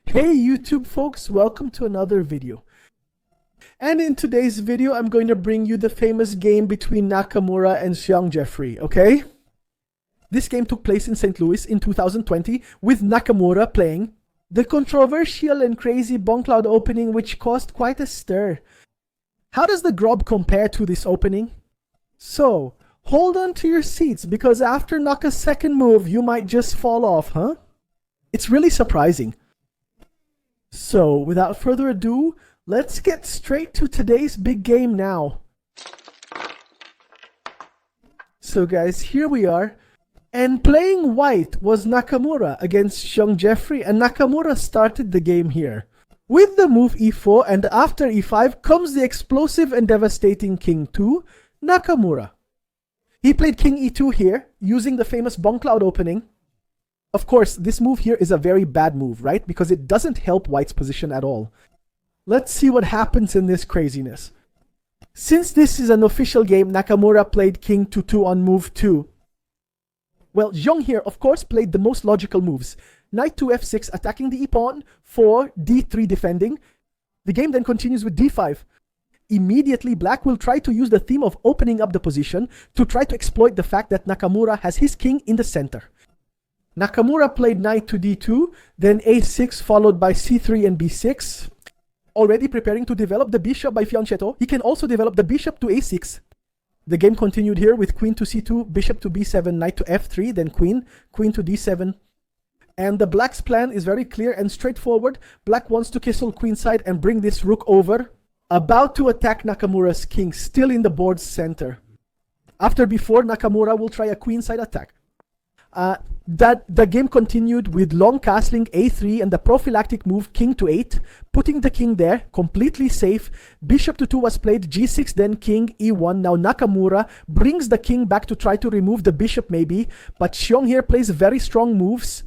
Hey YouTube folks, welcome to another video. And in today's video, I'm going to bring you the famous game between Nakamura and Xiong Jeffrey, okay? This game took place in St. Louis in 2020 with Nakamura playing the controversial and crazy Bongcloud opening, which caused quite a stir. How does the Grob compare to this opening? So, hold on to your seats because after Naka's second move, you might just fall off, huh? It's really surprising. So, without further ado, let's get straight to today's big game now. So guys, here we are. And playing white was Nakamura against Xiong Jeffrey, and Nakamura started the game here. With the move e4 and after e5 comes the explosive and devastating king 2, Nakamura. He played king e2 here, using the famous Bongcloud opening. Of course, this move here is a very bad move, right? Because it doesn't help white's position at all. Let's see what happens in this craziness. Since this is an official game, Nakamura played king to 2 on move 2. Well, Xiong here, of course, played the most logical moves. Knight to f6, attacking the e-pawn, 4, d3 defending. The game then continues with d5. Immediately, black will try to use the theme of opening up the position to try to exploit the fact that Nakamura has his king in the center. Nakamura played knight to d2, then a6 followed by c3 and b6. Already preparing to develop the bishop by fianchetto, he can also develop the bishop to a6. The game continued here with queen to c2, bishop to b7, knight to f3, then queen to d7. And the black's plan is very clear and straightforward. Black wants to castle queenside and bring this rook over. About to attack Nakamura's king, still in the board's center. After b4, Nakamura will try a queenside attack. The game continued with long castling a3 and the prophylactic move king to 8, putting the king there, completely safe. Bishop to 2 was played, g6, then king e1. Now Nakamura brings the king back to try to remove the bishop maybe, but Xiong here plays very strong moves.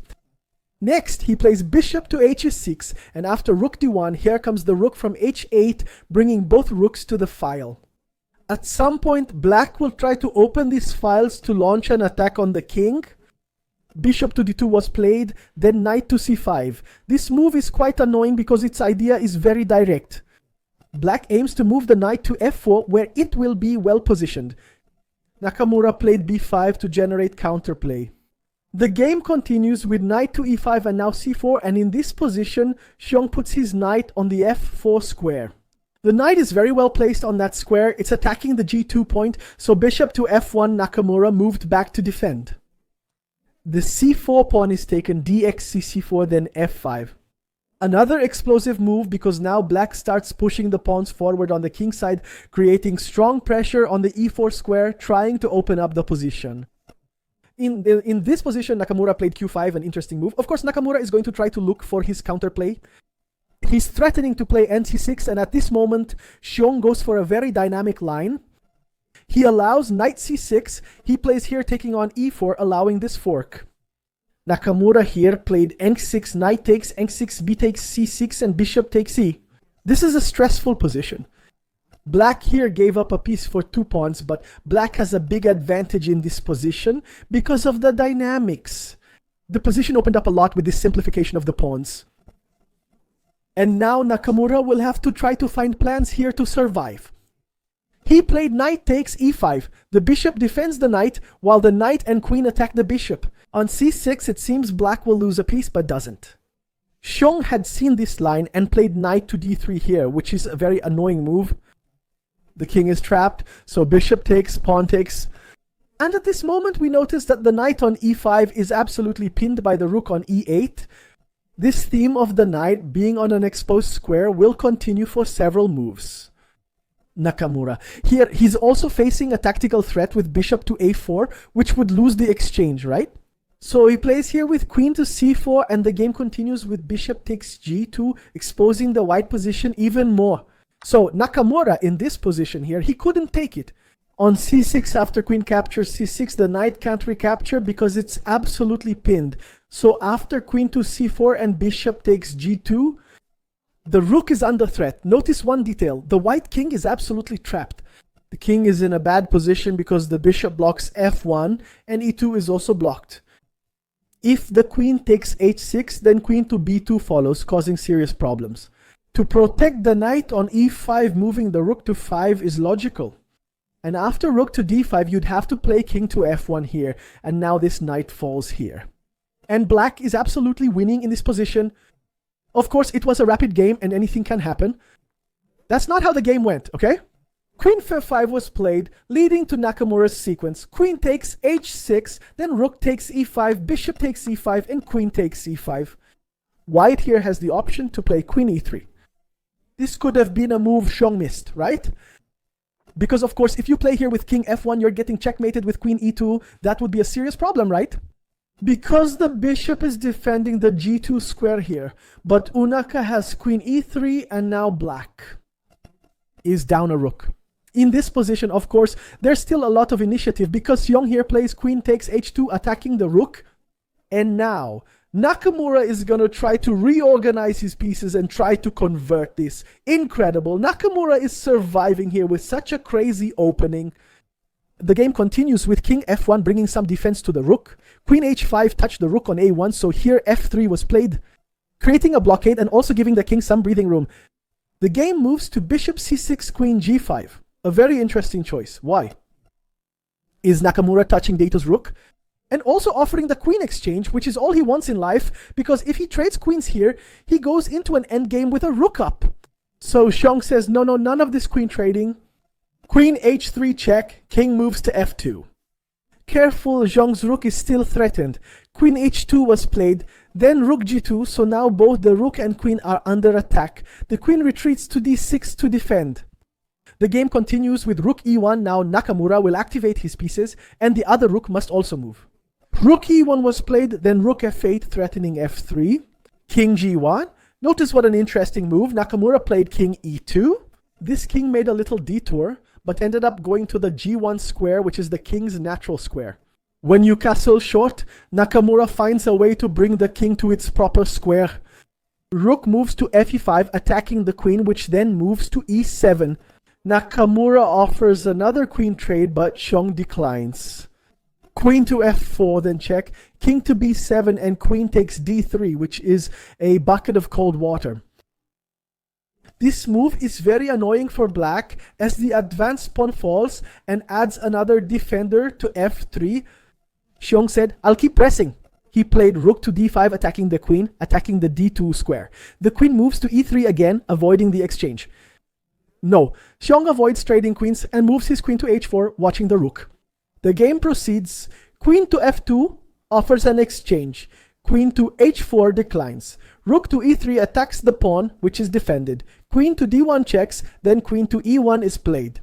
Next, he plays bishop to h6, and after rook d1, here comes the rook from h8, bringing both rooks to the file. At some point, black will try to open these files to launch an attack on the king. Bishop to d2 was played, then knight to c5. This move is quite annoying because its idea is very direct. Black aims to move the knight to f4 where it will be well positioned. Nakamura played b5 to generate counterplay. The game continues with knight to e5 and now c4, and in this position, Xiong puts his knight on the f4 square. The knight is very well placed on that square, it's attacking the g2 point, so bishop to f1, Nakamura moved back to defend. The c4 pawn is taken, dxc c4, then f5. Another explosive move because now black starts pushing the pawns forward on the king side, creating strong pressure on the e4 square, trying to open up the position. In this position, Nakamura played q5, an interesting move. Of course, Nakamura is going to try to look for his counterplay. He's threatening to play nc6, and at this moment, Xiong goes for a very dynamic line. He allows knight c6, he plays here taking on e4, allowing this fork. Nakamura here played n6, knight takes, n6, b takes c6, and bishop takes c. This is a stressful position. Black here gave up a piece for 2 pawns, but black has a big advantage in this position because of the dynamics. The position opened up a lot with this simplification of the pawns. And now Nakamura will have to try to find plans here to survive. He played knight takes e5. The bishop defends the knight, while the knight and queen attack the bishop. On c6, it seems black will lose a piece, but doesn't. Xiong had seen this line and played knight to d3 here, which is a very annoying move. The king is trapped, so bishop takes, pawn takes. And at this moment, we notice that the knight on e5 is absolutely pinned by the rook on e8. This theme of the knight being on an exposed square will continue for several moves. Nakamura. Here, he's also facing a tactical threat with bishop to a4, which would lose the exchange, right? So he plays here with queen to c4, and the game continues with bishop takes g2, exposing the white position even more. So Nakamura in this position here, he couldn't take it. On c6, after queen captures c6, the knight can't recapture because it's absolutely pinned. So after queen to c4 and bishop takes g2, the rook is under threat. Notice one detail. The white king is absolutely trapped. The king is in a bad position because the bishop blocks f1 and e2 is also blocked. If the queen takes h6, then queen to b2 follows, causing serious problems. To protect the knight on e5, moving the rook to 5 is logical. And after rook to d5, you'd have to play king to f1 here, and now this knight falls here. And black is absolutely winning in this position. Of course, it was a rapid game and anything can happen. That's not how the game went, okay? Queen f5 was played, leading to Nakamura's sequence. Queen takes h6, then rook takes e5, bishop takes e5, and queen takes e5. White here has the option to play queen e3. This could have been a move Xiong missed, right? Because of course, if you play here with king f1, you're getting checkmated with queen e2. That would be a serious problem, right? Because the bishop is defending the g2 square here, but Unaka has queen e3, and now black is down a rook. In this position, of course, there's still a lot of initiative because Xiong here plays queen takes h2, attacking the rook. And now, Nakamura is going to try to reorganize his pieces and try to convert this. Incredible. Nakamura is surviving here with such a crazy opening. The game continues with king f1 bringing some defense to the rook. Queen h5 touched the rook on a1, so here f3 was played, creating a blockade and also giving the king some breathing room. The game moves to bishop c6, queen g5. A very interesting choice. Why? Is Nakamura touching Dato's rook? And also offering the queen exchange, which is all he wants in life, because if he trades queens here, he goes into an endgame with a rook up. So Xiong says, no, none of this queen trading. Queen h3 check, king moves to f2. Careful, Xiong's rook is still threatened. Queen h2 was played, then rook g2, so now both the rook and queen are under attack. The queen retreats to d6 to defend. The game continues with rook e1. Now Nakamura will activate his pieces, and the other rook must also move. Rook e1 was played, then rook f8 threatening f3. King g1. Notice what an interesting move. Nakamura played king e2. This king made a little detour, but ended up going to the g1 square, which is the king's natural square. When you castle short, Nakamura finds a way to bring the king to its proper square. Rook moves to fe5, attacking the queen, which then moves to e7. Nakamura offers another queen trade, but Xiong declines. Queen to f4, then check. King to b7, and queen takes d3, which is a bucket of cold water. This move is very annoying for black, as the advanced pawn falls and adds another defender to f3. Xiong said, I'll keep pressing. He played rook to d5, attacking the queen, attacking the d2 square. The queen moves to e3 again, avoiding the exchange. No, Xiong avoids trading queens and moves his queen to h4, watching the rook. The game proceeds. Queen to f2 offers an exchange. Queen to h4 declines. Rook to e3 attacks the pawn, which is defended. Queen to d1 checks, then queen to e1 is played.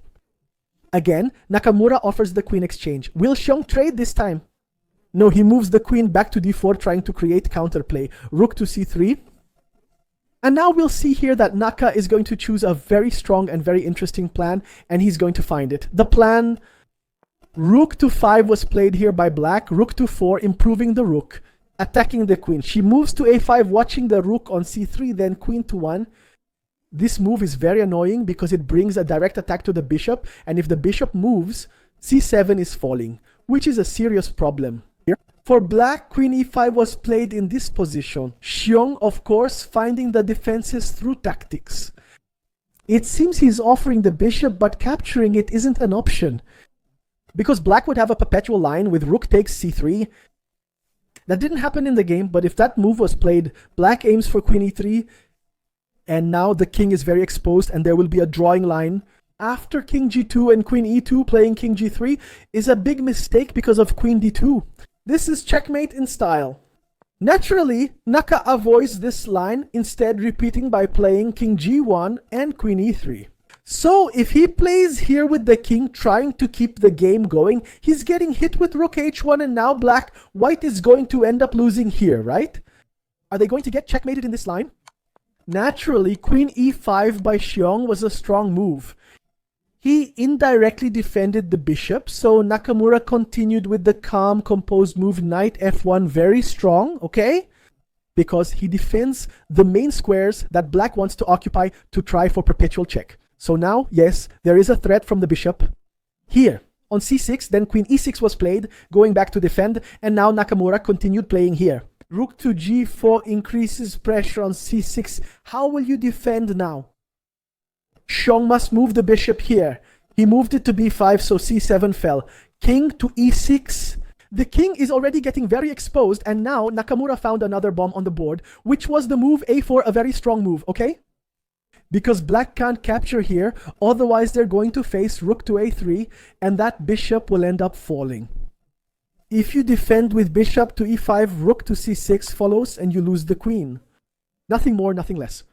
Again, Nakamura offers the queen exchange. Will Xiong trade this time? No, he moves the queen back to d4, trying to create counterplay. Rook to c3. And now we'll see here that Naka is going to choose a very strong and very interesting plan, and he's going to find it. The plan, rook to 5 was played here by black, rook to 4, improving the rook, attacking the queen. She moves to a5, watching the rook on c3, then queen to 1. This move is very annoying because it brings a direct attack to the bishop, and if the bishop moves, c7 is falling, which is a serious problem. For black, queen e5 was played in this position. Xiong, of course, finding the defenses through tactics. It seems he's offering the bishop, but capturing it isn't an option. Because black would have a perpetual line with rook takes c3. That didn't happen in the game, but if that move was played, black aims for queen e3, and now the king is very exposed and there will be a drawing line. After king g2 and queen e2, playing king g3 is a big mistake because of queen d2. This is checkmate in style. Naturally, Naka avoids this line, instead repeating by playing king g1 and queen e3. So if he plays here with the king trying to keep the game going, he's getting hit with rook h1, and now white is going to end up losing here, right? Are they going to get checkmated in this line? Naturally, queen e5 by Xiong was a strong move. He indirectly defended the bishop, so Nakamura continued with the calm, composed move knight f1, very strong, okay? Because he defends the main squares that black wants to occupy to try for perpetual check. So now, yes, there is a threat from the bishop. Here, on c6, then queen e6 was played, going back to defend, and now Nakamura continued playing here. Rook to g4 increases pressure on c6. How will you defend now? Xiong must move the bishop here. He moved it to b5, so c7 fell. King to e6. The king is already getting very exposed, and now Nakamura found another bomb on the board, which was the move a4, a very strong move, okay? Because black can't capture here, otherwise they're going to face rook to a3, and that bishop will end up falling. If you defend with bishop to e5, rook to c6 follows, and you lose the queen. Nothing more, nothing less.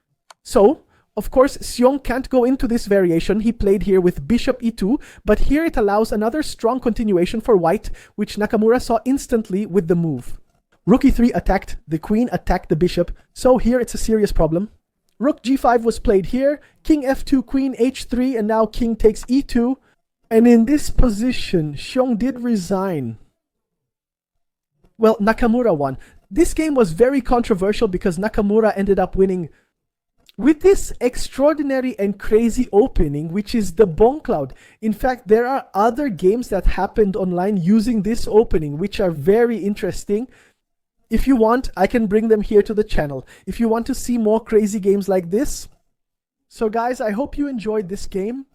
So, of course, Xiong can't go into this variation. He played here with bishop e2, but here it allows another strong continuation for white, which Nakamura saw instantly with the move. Rook e3 attacked, the queen attacked the bishop, so here it's a serious problem. Rook g5 was played here, king f2, queen h3, and now king takes e2. And in this position, Xiong did resign. Well, Nakamura won. This game was very controversial because Nakamura ended up winning with this extraordinary and crazy opening, which is the Bongcloud. In fact, there are other games that happened online using this opening, which are very interesting. If you want, I can bring them here to the channel. If you want to see more crazy games like this. So guys, I hope you enjoyed this game.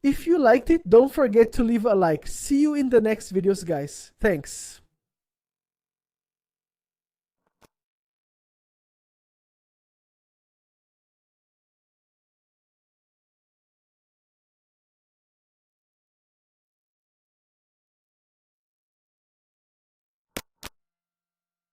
If you liked it, don't forget to leave a like. See you in the next videos, guys. Thanks.